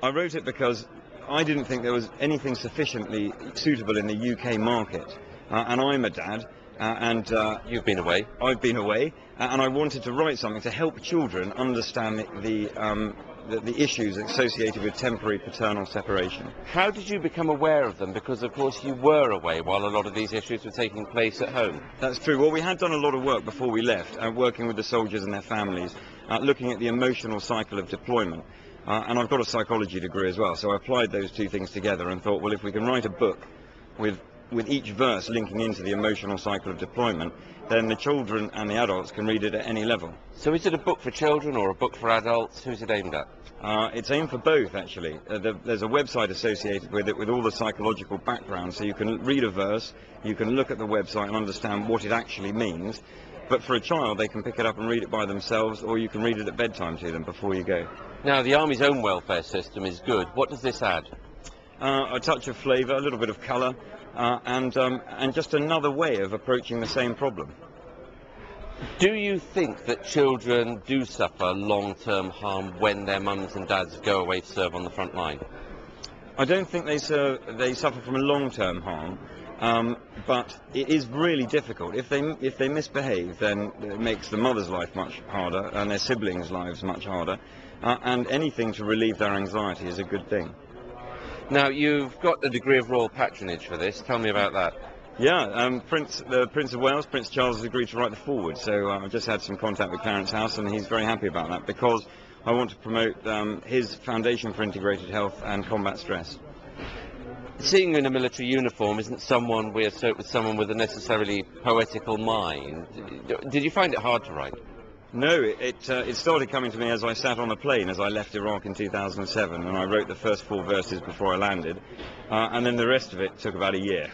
I wrote it because I didn't think there was anything sufficiently suitable in the UK market, and I'm a dad, and You've been away. I've been away, and I wanted to write something to help children understand the issues associated with temporary paternal separation. How did you become aware of them? Because, of course, you were away while a lot of these issues were taking place at home. That's true. Well, we had done a lot of work before we left, working with the soldiers and their families, looking at the emotional cycle of deployment. And I've got a psychology degree as well, so I applied those two things together and thought, well, if we can write a book with each verse linking into the emotional cycle of deployment, then the children and the adults can read it at any level. So is it a book for children or a book for adults? Who's it aimed at? It's aimed for both, actually. There's a website associated with it with all the psychological background, so you can read a verse, you can look at the website and understand what it actually means. But for a child, they can pick it up and read it by themselves, or you can read it at bedtime to them before you go. Now, the Army's own welfare system is good. What does this add? A touch of flavour, a little bit of colour, and just another way of approaching the same problem. Do you think that children do suffer long-term harm when their mums and dads go away to serve on the front line? I don't think they suffer from a long-term harm, but it is really difficult. If they misbehave, then it makes the mother's life much harder and their siblings' lives much harder, and anything to relieve their anxiety is a good thing. Now, you've got a degree of royal patronage for this. Tell me about that. Yeah, the Prince of Wales, Prince Charles, has agreed to write the foreword, so I've just had some contact with Clarence House and he's very happy about that, because I want to promote his Foundation for Integrated Health and Combat Stress. Seeing you in a military uniform isn't someone we associate with someone with a necessarily poetical mind. Did you find it hard to write? No, it started coming to me as I sat on a plane as I left Iraq in 2007, and I wrote the first 4 verses before I landed, and then the rest of it took about a year.